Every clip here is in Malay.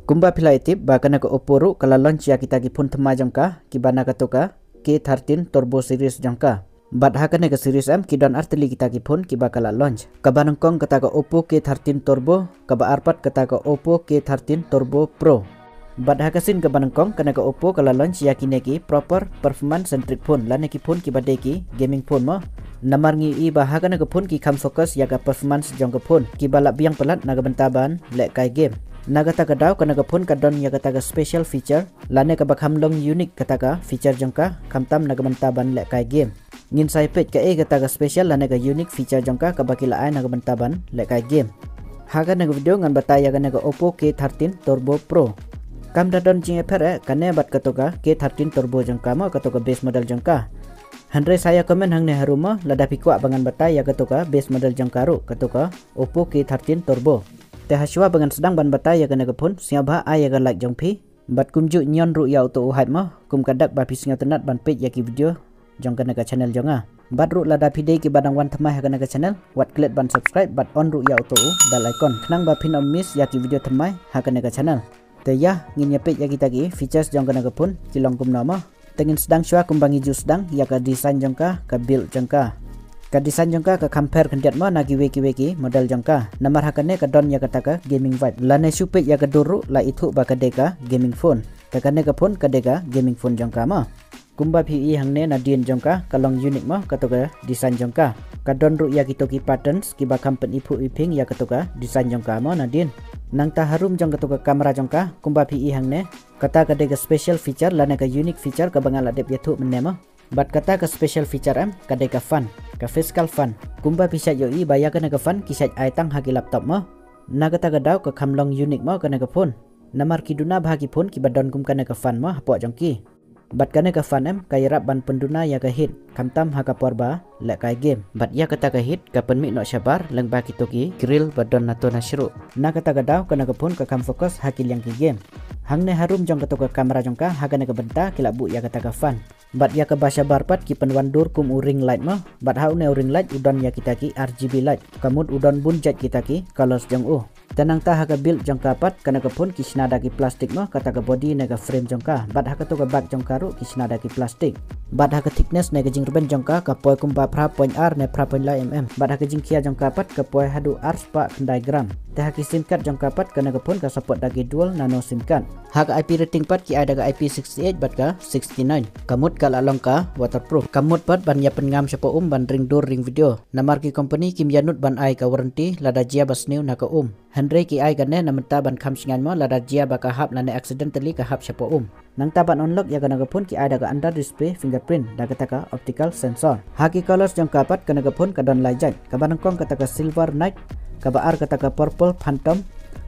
Kumba pila itip ba kana ko Oppo ru kala launch ya kita ki phone thama jangka ki bana ka toka K13 Turbo series jangka. Bat hakane ka series M ki don artili kita ki phone ki bakala launch. Ka banang kong kata ka Oppo K13 Turbo, ka ba arpat kata ka Oppo K13 Turbo Pro. Bat hakasin ka banang kong kana ka Oppo kala launch ya kine ki proper performance centric phone lane ki phone ki bade ki gaming phone mo. Namar ngi i ba hakane ka phone ki kam focus ya ka performance jong ka phone ki balak biang pelat naga bentaban lek kai game. Naga ta kadaw kana ka phone kadon ya kata ka special feature lane ka bakham long unique kata ka feature jongka kamtam naga bentaban lek kai game. Ngin sai pet ka kata ka special lane ka unique feature jongka ka bakila ai naga bentaban lek kai game. Haga naga video ngan bataya kana ka Oppo K13 Turbo Pro. Kam dadon jing epere kane bat katoka K13 Turbo jongka mo katoka base model jongka. Handre saya komen hangne haruma lada pikwa bangan bataya katoka base model jongkaru katoka Oppo K13 Turbo. Te haswa bangan sedang ban bataya kana ka phone siapa ai ga like jongpi bat kumju nyon ru ya auto hype mo kum kadak ba pisnga tenat ban page ya ki video jong kana ka channel jonga. Bat ru lada video ki badang wan thamai kana ka channel wat klik ban subscribe bat on ru ya auto bell icon knang ba pin om miss ya ki video thamai kana ka channel. Te ya ngin ya page ya kita ki features jong kana ka phone kilong kum nama tengin sedang syua kumbangi ju sedang ya ka design jongka ka build jongka. Ka design jongka ka compare kendiat mo nagi weki model jongka. Namar hakane ka don ya kata ka gaming vibe. Lane supek ya ka duru la itu ba ka deka gaming phone. Takane ka phone ka deka gaming phone jongka mo. Kumba pi hangne nadien jongka kalong unique mo katoka design jongka. Ka don ru ya kitoki patterns ki ba company ipu iping ya katoka design jongka mo nadien. Nang ta harum jong katoka kamera jongka kumba pi hangne kata ka deka special feature lane ka unique feature ka bangala dep yatu menemo. Bat kata ke special feature am kadai ka fun ka fiscal fun kumba bisa yoi baya kana ka fun kisat ai tang haki laptop mo na kata ka daw ka kamlong unique mo kana ka phone namar kiduna bahagi phone ki badon kum kana ka fun mo hapo jongki bat kana ka fun am kay rap ban penduna ya ka hit kamtam haka porba lek kai game bat ya kata ka hit ka penmi no syabar leng ba kitoki grill badon nato nasru na kata ka daw kana ka phone ka kam fokus haki yang ki game hangne harum jong katoka kamera jongka hagane ka benta kilabu ya kata ka fun. Bat ya ke basya barpat ki penwandur kum uring light mo bat haune uring light udon ya kita ki RGB light kamut udon bun jet kita ki colors jong tenang ta haga build jong kapat kana ka phone ki snada ki plastik mo kata ka body nega frame jongka bat haga to ka back jongka ru ki snada ki plastik bat haga thickness nega jing ruben jongka ka poi kum ba pra point r ne pra point la mm bat haga jing kia jongka pat ka poi hadu r spa diagram te haki sim card jongka pat kana ka phone ka support dagi dual nano sim card haga IP rating pat ki ada ka IP68 bat ka 69 kamut kala longka waterproof kamut pat ban ya pengam syapo ban ring door ring video namar ki company kim yanut ban ai ka warranty lada jia basnew na ka Henry ki ai gane namenta ban kham singan mo lada jia ba ka hap lane accidentally ka hap syapo nang taban unlock ya kana ka phone ki ada ka under display fingerprint da kata ka optical sensor haki colors jong kapat kana ka phone ka don lajat ka banang kong kata ka silver night ka baar kata ka purple phantom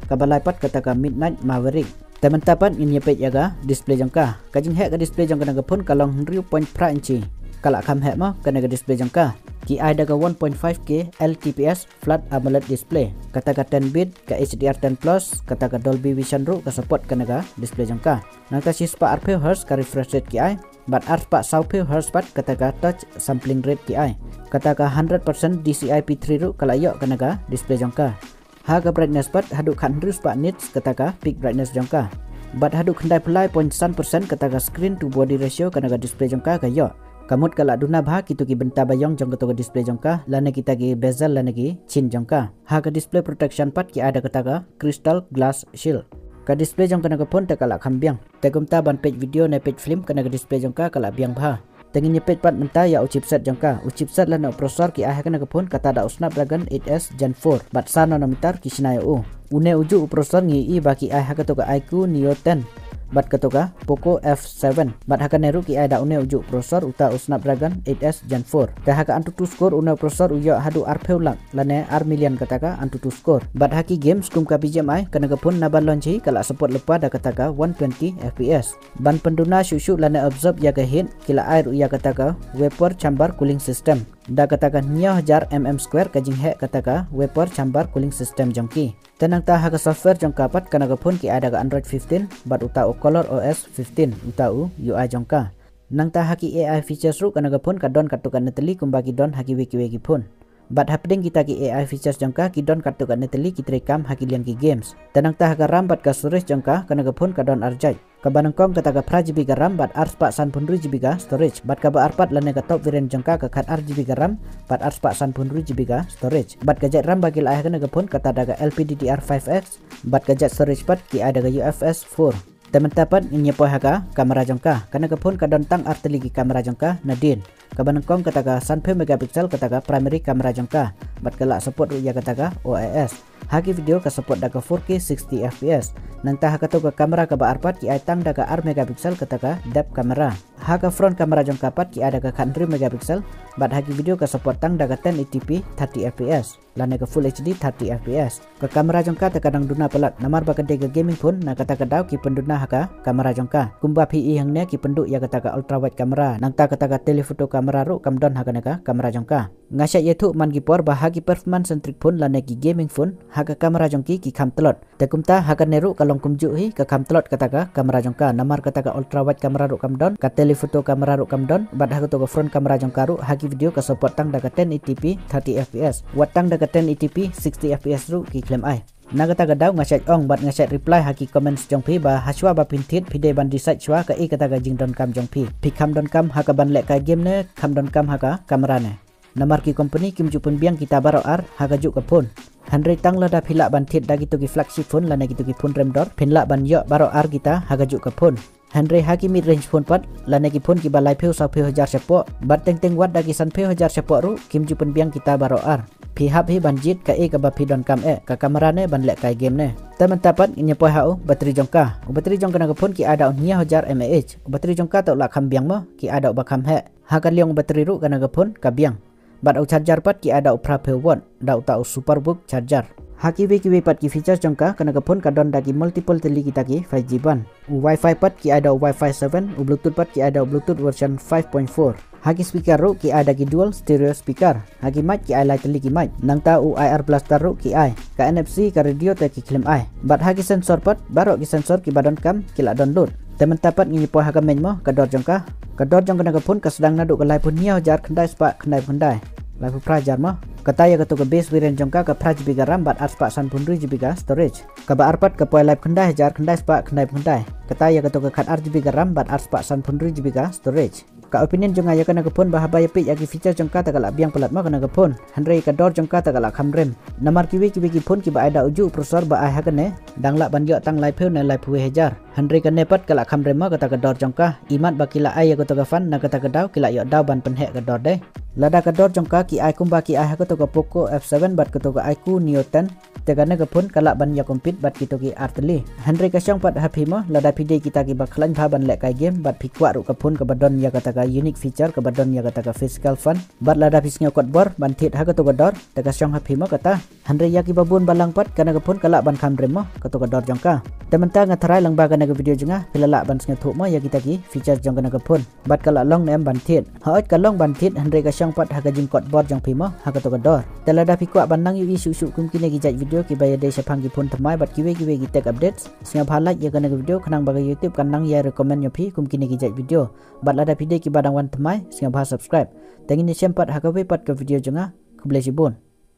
ka balaipat kata ka midnight maverick teman-teman ini page yaga display jangka kajing hek ka display jangka naga pun kalong 0.4 inci kala kam hek mo kana ka display jangka ki ai daga 1.5K LTPS flat AMOLED display kata ka 10 bit ka HDR10 plus kata ka Dolby Vision ru ka support kana ka display jangka nang ka sispa RPH ka refresh rate ki ai bat arpa 1000 Hz pat kata ka touch sampling rate ki ai kata ka 100% DCI-P3 ru kala yo kana ka display jangka haga brightness pat haduk kan harus pak nits kata ka peak brightness jongka bat haduk kendai pelai 0.1% kata ka screen to body ratio kana ka display jongka kayo kamut kala duna bah kitu ki benta bayong jong kata ka display jongka lane kita ki bezel lane ki chin jongka haga display protection pat ki ada kata ka crystal glass shield ka display jong kana ka phone ta kala kambiang te gumta ban page video ne page film kana ka display jongka kala biang bah tengin nyepet pat menta ya chipset jangka chipset lana prosesor ki ahakana ka phone kata da Snapdragon 8s Gen 4 bat sa nanometer ki sinayo une uju prosesor ngi i baki ahaka to ka iQOO Neo 10 bat katoka Poco F7 bat hakane ru ki ada une uju prosesor uta Snapdragon 8s Gen 4 ka haka antutu score une prosesor uyo hadu arpeu lak lane ar million kataka antutu score bat haki games kum ka BGMI kana ka phone na ban launchi kala support lepa da kataka 120 fps ban penduna syusyu lane observe ya ka hit kila air uya kataka vapor chamber cooling system da kataka 9000 mm2 kajing he kataka vapor chamber cooling system jongki tenang ta haka software jongka pat kana ka phone ki ada ka Android 15 bat uta Color OS 15 uta UI jongka nang ta haki AI features ru kana ka phone ka don katukan neteli kumbaki don haki wiki phone Bat hapding kita ki AI features jangka ki don kartu ka neteli ki terekam hakilian ki games. Tenang tah ka RAM bat ka storage jangka kana ka phone ka don arjai. Ka banangkong kata ka pra GB ka RAM bat ars pak san pun GB ka storage. Bat ka ba arpat lane ka top variant jangka ka khat RGB ka RAM bat ars pak san pun GB ka storage. Bat ka jet RAM bagi la kana ka phone kata daga LPDDR5X bat ka jet storage bat ki ada ka UFS 4. Teman-teman ini poh haka kamera jangka kana ka phone ka don tang arteli ki kamera jangka nadin. Kabanangkong kataga 10 megapiksel kataga primary kamera jangka bat kelak support ya kataga OIS. Haki video ka support daga 4K 60 fps. Nang tah ka kamera ka ba arpat ki ai tang daga ar megapiksel kataga depth kamera. Haka front kamera jangka pat ki ada ka 100 megapiksel bat haki video ka support tang daga 1080p 30 fps. Lane ka full HD 30 fps. Ka kamera jangka takadang duna pelat namar ba ka gaming phone na kataga daw ki penduna haka kamera jangka. Kumba PE hangnya ki penduk ya kataga ultra wide kamera. Nang tah kataga telefoto kamera ru kamdon haganaka kamera jangka. Ngasya yetu man gipor bahagi performance centric phone lane ki gaming phone haga kamera jangki ki kam telot. Tekumta haga neru kalong kumju hi ka kam telot kataka kamera jangka namar kataka ultra wide kamera ru kamdon ka telefoto kamera ru kamdon bad haga to front kamera jangka ru hagi video ka support tang daga 1080p 30 fps. Watang daga 1080p 60 fps ru ki claim ai. Nagata gadaw ngasya ong bat ngasya reply haki comments jongpi ba haswa ba pintit pide ban decide chwa ka kataga jingdon kam jongpi pikam don kam haka ban lek ka game ne kam don kam haka kamera ne namar ki company kim jupun biang kita baro ar haka juk ka phone Henry tang lada phila ban tit dagi to ki flagship phone lana gitu ki phone rem dor pinla ban yo baro ar kita haka juk ka phone Henry haki mid range phone pat lana ki phone ki balai pheu sa pheu hajar sepo bat teng teng wat dagi san pheu hajar sepo ru kim jupun biang kita baro ar pihap hi banjit ka ka ba pidon kam ka kamera ne ban lek kai game ne teman tapat inya poh hau bateri jongka bateri jongka na phone ki ada nia hajar mAh bateri jongka to la kham biang mo ki ada ba kham he hakan liong bateri ru kana phone ka biang bat au charger pat ki ada upra pe won da uta superbook charger haki we pat ki features jongka kana phone ka don dagi multiple teli kita ki 5G ban wifi pat ki ada wifi 7 bluetooth pat ki ada bluetooth version 5.4 haki speaker ru ki ada ki dual stereo speaker haki mic ki ai lai teli ki mic nang ta IR blaster ru ki ai ka NFC ka radio te ki claim ai bat haki sensor pat baro ki sensor ki badon kam ki la download teman tapat ngi po haka men mo ka dor jongka na phone ka sedang nadu ka lai pun nia jar khandai spa khandai khandai lai pu prajar mo kata ya ka to ka base variant jongka ka pra GB RAM bat ars pak san pun GB ka storage ka ba arpat ka poi live khandai jar khandai spa khandai khandai kata ya ka to ka khat RGB RAM bat ars pak san pun GB ka storage ka opinion jong aya kana phone bahaba yapi yaki feature jongka takala biang pelat ma kana phone Henry ka dor jongka takala khamrem namar kiwi ki phone ki ba ada uju prosesor ba ai hakane dangla ban yo tang lai pheu ne lai phu hajar Henry ka nepat kala khamrem ma kata ka dor jongka imat bakila ai ka to ka fan na kata ka daw kila yo daw ban penhe ka dor de lada ka dor jongka ki ai kumba ki ai ka to ka Poco F7 bat ka to ka iQOO Neo 10 tegane ka phone kala ban ya compete bat ki to ki arteli Henry ka syang pat happy ma lada pide kita ki ba khlan pha ban lek kai game bat phikwa ru ka phone ka badon ya kata ka unique feature ka badon ya kata ka physical fun bat lada pisnya kot bor ban thit ha ka to ka dor ta ka syang happy ma kata Henry ya ki babun balang pat kana ka phone kala ban khamrem ma ka to ka dor jongka teman-teman ngatarai lang ba kana ka video jenga pilala ban snga thu ma ya kita ki feature jong kana ka phone bat kala long nem ban thit haot ka long ban thit Henry ka syang pat ha ka jing kot bor jong phima ha ka to ka dor telada pikwa ban nang yu isu kum kine ki jaj video ki bayade sapang ki phone thamai bat kiwe ki tech updates snga bhalak ya kana ka video khanang ba YouTube kan nang ya recommend nyopi kum kine ki jaj video bat lada video ki badang wan thamai snga bha subscribe tengin ni sempat ha ka we pat ka video jenga kublesi bon